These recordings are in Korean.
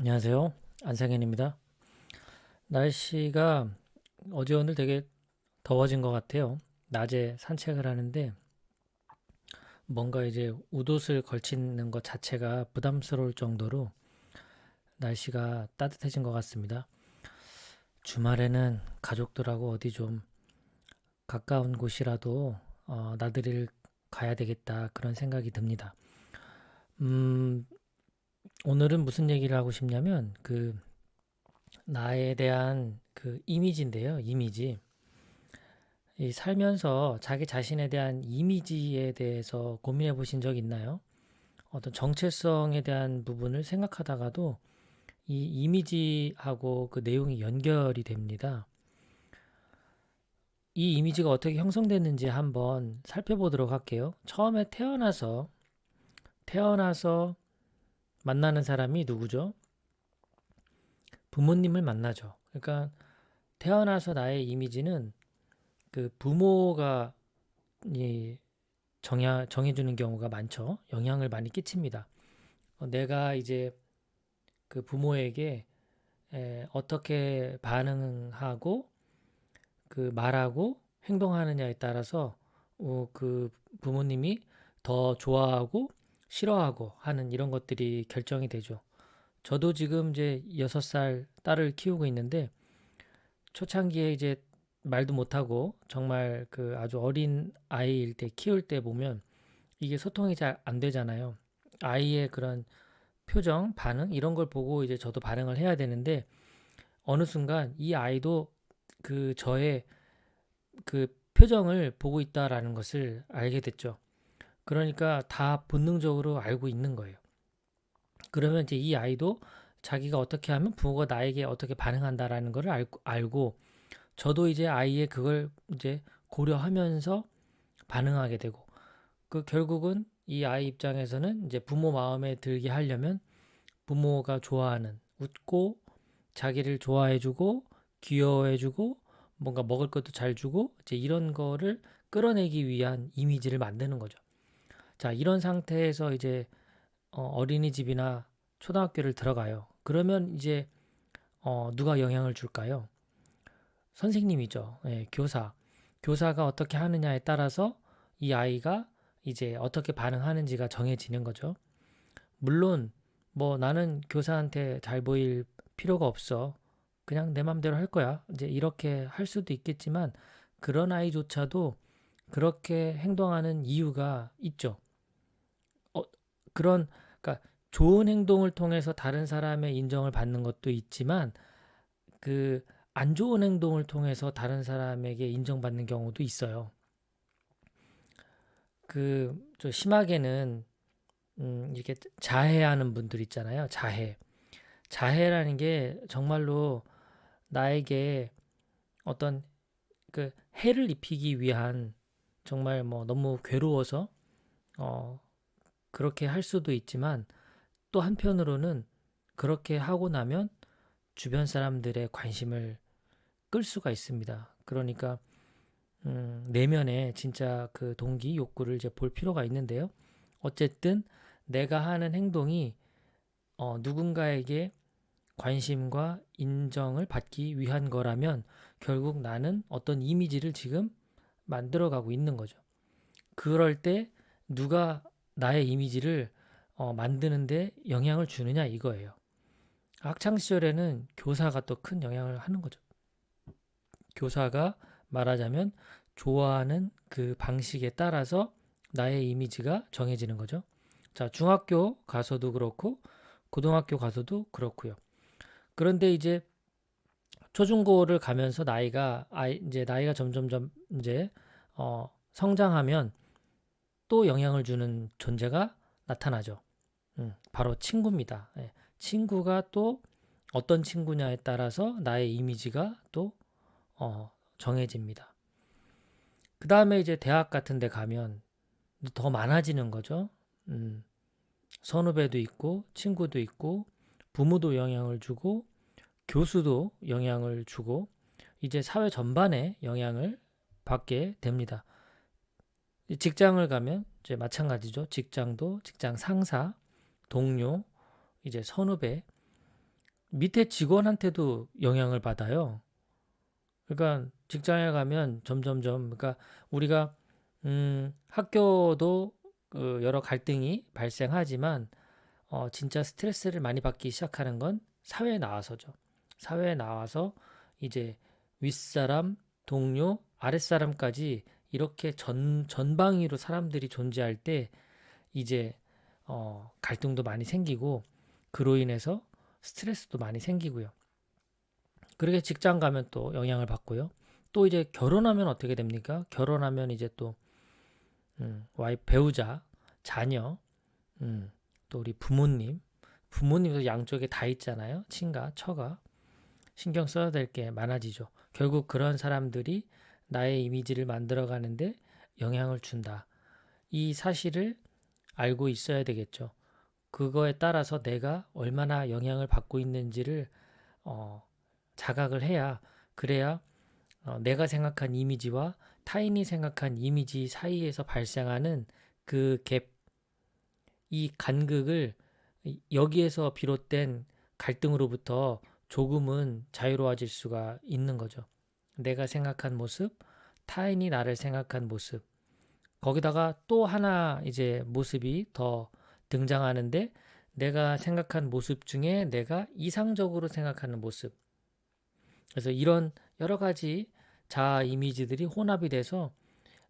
안녕하세요. 안상현입니다. 날씨가 어제 오늘 되게 더워진 것 같아요. 낮에 산책을 하는데 뭔가 이제 웃옷을 걸치는 것 자체가 부담스러울 정도로 날씨가 따뜻해진 것 같습니다. 주말에는 가족들하고 어디 좀 가까운 곳이라도 나들이를 가야 되겠다 그런 생각이 듭니다. 음, 오늘은 무슨 얘기를 하고 싶냐면 나에 대한 그 이미지인데요. 이미지. 이 살면서 자기 자신에 대한 이미지에 대해서 고민해 보신 적 있나요? 어떤 정체성에 대한 부분을 생각하다가도 이 이미지하고 그 내용이 연결이 됩니다. 이 이미지가 어떻게 형성됐는지 한번 살펴보도록 할게요. 처음에 태어나서 만나는 사람이 누구죠? 부모님을 만나죠. 그러니까 태어나서 나의 이미지는 그 부모가 이 정해주는 경우가 많죠. 영향을 많이 끼칩니다. 내가 이제 그 부모에게 어떻게 반응하고 그 말하고 행동하느냐에 따라서 그 부모님이 더 좋아하고 싫어하고 하는 이런 것들이 결정이 되죠. 저도 지금 이제 6살 딸을 키우고 있는데 초창기에 이제 말도 못하고 정말 그 아주 어린 아이일 때 키울 때 보면 이게 소통이 잘 안 되잖아요. 아이의 그런 표정, 반응 이런 걸 보고 이제 저도 반응을 해야 되는데 어느 순간 이 아이도 그 저의 그 표정을 보고 있다라는 것을 알게 됐죠. 그러니까 다 본능적으로 알고 있는 거예요. 그러면 이제 이 아이도 자기가 어떻게 하면 부모가 나에게 어떻게 반응한다라는 것을 알고 저도 이제 아이의 그걸 이제 고려하면서 반응하게 되고 그 결국은 이 아이 입장에서는 이제 부모 마음에 들게 하려면 부모가 좋아하는 웃고 자기를 좋아해주고 귀여워해주고 뭔가 먹을 것도 잘 주고 이제 이런 거를 끌어내기 위한 이미지를 만드는 거죠. 자, 이런 상태에서 이제 어린이집이나 초등학교를 들어가요. 그러면 이제 누가 영향을 줄까요? 선생님이죠. 예, 교사. 교사가 어떻게 하느냐에 따라서 이 아이가 이제 어떻게 반응하는지가 정해지는 거죠. 물론 뭐 나는 교사한테 잘 보일 필요가 없어. 그냥 내 맘대로 할 거야. 이제 이렇게 할 수도 있겠지만 그런 아이조차도 그렇게 행동하는 이유가 있죠. 어, 그런 그러니까 좋은 행동을 통해서 다른 사람의 인정을 받는 것도 있지만 그 안 좋은 행동을 통해서 다른 사람에게 인정받는 경우도 있어요. 그 좀 심하게는 이렇게 자해하는 분들 있잖아요. 자해. 자해라는 게 정말로 나에게 어떤 그 해를 입히기 위한 정말 뭐 너무 괴로워서 어 그렇게 할 수도 있지만 또 한편으로는 그렇게 하고 나면 주변 사람들의 관심을 끌 수가 있습니다. 그러니까 내면에 진짜 그 동기 욕구를 이제 볼 필요가 있는데요. 어쨌든 내가 하는 행동이 누군가에게 관심과 인정을 받기 위한 거라면 결국 나는 어떤 이미지를 지금 만들어가고 있는 거죠. 그럴 때 누가 나의 이미지를 만드는데 영향을 주느냐 이거예요. 학창 시절에는 교사가 또 큰 영향을 하는 거죠. 교사가 말하자면 좋아하는 그 방식에 따라서 나의 이미지가 정해지는 거죠. 자, 중학교 가서도 그렇고 고등학교 가서도 그렇고요. 그런데 이제 초중고를 가면서 이제 나이가 점점점 이제 성장하면 또 영향을 주는 존재가 나타나죠. 바로 친구입니다. 예. 친구가 또 어떤 친구냐에 따라서 나의 이미지가 또 정해집니다. 그 다음에 이제 대학 같은 데 가면 더 많아지는 거죠. 음, 선후배도 있고, 친구도 있고, 부모도 영향을 주고, 교수도 영향을 주고, 이제 사회 전반에 영향을 받게 됩니다. 직장을 가면 이제 마찬가지죠. 직장도 직장 상사, 동료, 이제 선후배. 밑에 직원한테도 영향을 받아요. 그러니까 직장에 가면 점점점 그러니까 우리가 학교도 그 여러 갈등이 발생하지만 진짜 스트레스를 많이 받기 시작하는 건 사회에 나와서죠. 사회에 나와서 이제 윗사람, 동료, 아랫사람까지 이렇게 전방위로 사람들이 존재할 때 이제 갈등도 많이 생기고 그로 인해서 스트레스도 많이 생기고요. 그렇게 직장 가면 또 영향을 받고요. 또 이제 결혼하면 어떻게 됩니까? 결혼하면 이제 또 와이프, 배우자, 자녀, 또 우리 부모님도 양쪽에 다 있잖아요. 친가, 처가 신경 써야 될 게 많아지죠. 결국 그런 사람들이 나의 이미지를 만들어 가는데 영향을 준다. 이 사실을 알고 있어야 되겠죠. 그거에 따라서 내가 얼마나 영향을 받고 있는지를 어, 자각을 해야 그래야 내가 생각한 이미지와 타인이 생각한 이미지 사이에서 발생하는 그 갭, 이 간극을 여기에서 비롯된 갈등으로부터 조금은 자유로워질 수가 있는 거죠. 내가 생각한 모습, 타인이 나를 생각한 모습, 거기다가 또 하나 이제 모습이 더 등장하는데 내가 생각한 모습 중에 내가 이상적으로 생각하는 모습. 그래서 이런 여러 가지 자아 이미지들이 혼합이 돼서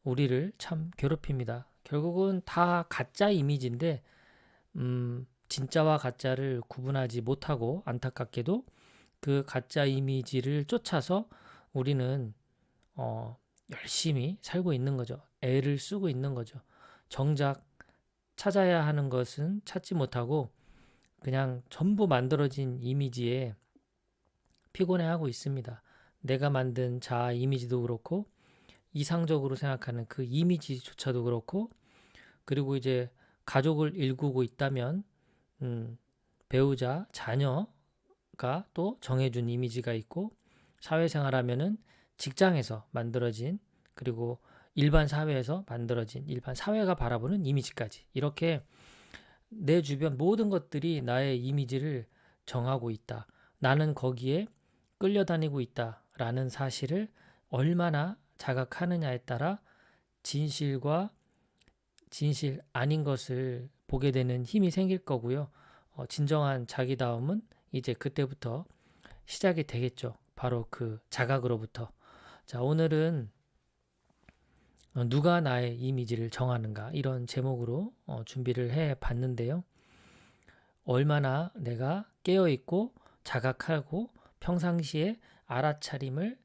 우리를 참 괴롭힙니다. 결국은 다 가짜 이미지인데, 진짜와 가짜를 구분하지 못하고 안타깝게도 그 가짜 이미지를 쫓아서 우리는 열심히 살고 있는 거죠. 애를 쓰고 있는 거죠. 정작 찾아야 하는 것은 찾지 못하고 그냥 전부 만들어진 이미지에 피곤해하고 있습니다. 내가 만든 자아 이미지도 그렇고 이상적으로 생각하는 그 이미지조차도 그렇고 그리고 이제 가족을 일구고 있다면 배우자, 자녀가 또 정해준 이미지가 있고 사회생활하면은 직장에서 만들어진 그리고 일반 사회에서 만들어진 일반 사회가 바라보는 이미지까지 이렇게 내 주변 모든 것들이 나의 이미지를 정하고 있다. 나는 거기에 끌려다니고 있다라는 사실을 얼마나 자각하느냐에 따라 진실과 진실 아닌 것을 보게 되는 힘이 생길 거고요. 진정한 자기다움은 이제 그때부터 시작이 되겠죠. 바로 그 자각으로부터. 자, 오늘은 누가 나의 이미지를 정하는가 이런 제목으로 준비를 해 봤는데요. 얼마나 내가 깨어있고 자각하고 평상시에 알아차림을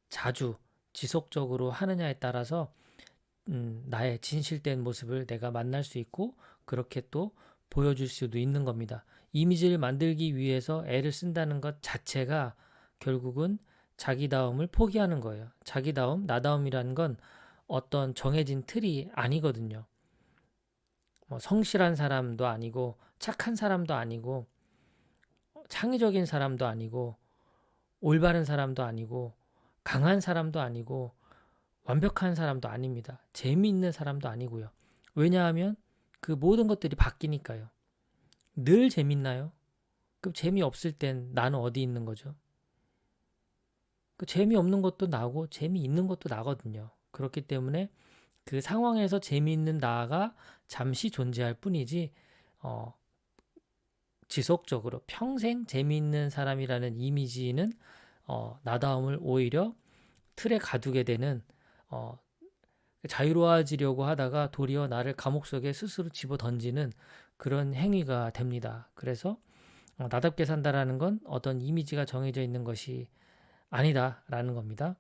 자주 지속적으로 하느냐에 따라서 나의 진실된 모습을 내가 만날 수 있고 그렇게 또 보여줄 수도 있는 겁니다. 이미지를 만들기 위해서 애를 쓴다는 것 자체가 결국은 자기다움을 포기하는 거예요. 자기다움, 나다움이라는 건 어떤 정해진 틀이 아니거든요. 성실한 사람도 아니고 착한 사람도 아니고 창의적인 사람도 아니고 올바른 사람도 아니고 강한 사람도 아니고 완벽한 사람도 아닙니다. 재미있는 사람도 아니고요. 왜냐하면 그 모든 것들이 바뀌니까요. 늘 재밌나요? 그럼 재미없을 땐 나는 어디 있는 거죠? 그 재미없는 것도 나고 재미있는 것도 나거든요. 그렇기 때문에 그 상황에서 재미있는 나가 잠시 존재할 뿐이지 어, 지속적으로 평생 재미있는 사람이라는 이미지는 나다움을 오히려 틀에 가두게 되는 어, 자유로워지려고 하다가 도리어 나를 감옥 속에 스스로 집어 던지는 그런 행위가 됩니다. 그래서 나답게 산다라는 건 어떤 이미지가 정해져 있는 것이 아니다라는 겁니다.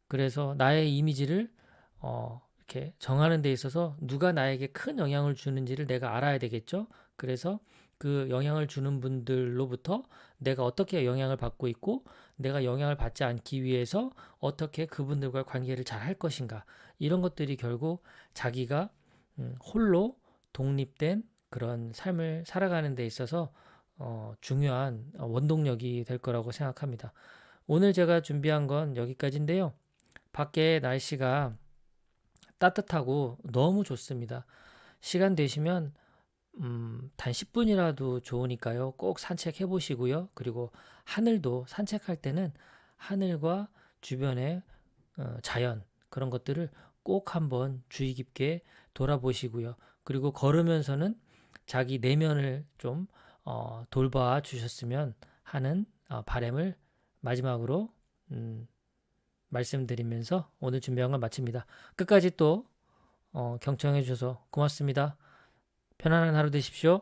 그래서 나의 이미지를 이렇게 정하는 데 있어서 누가 나에게 큰 영향을 주는지를 내가 알아야 되겠죠. 그래서 그 영향을 주는 분들로부터 내가 어떻게 영향을 받고 있고 내가 영향을 받지 않기 위해서 어떻게 그분들과 관계를 잘 할 것인가 이런 것들이 결국 자기가 홀로 독립된 그런 삶을 살아가는 데 있어서 중요한 원동력이 될 거라고 생각합니다. 오늘 제가 준비한 건 여기까지인데요. 밖에 날씨가 따뜻하고 너무 좋습니다. 시간 되시면 단 10분이라도 좋으니까요. 꼭 산책해 보시고요. 그리고 하늘도 산책할 때는 하늘과 주변의 자연 그런 것들을 꼭 한번 주의 깊게 돌아보시고요. 그리고 걸으면서는 자기 내면을 좀 돌봐 주셨으면 하는 바람을 마지막으로 말씀드리면서 오늘 준비한 걸 마칩니다. 끝까지 또 경청해 주셔서 고맙습니다. 편안한 하루 되십시오.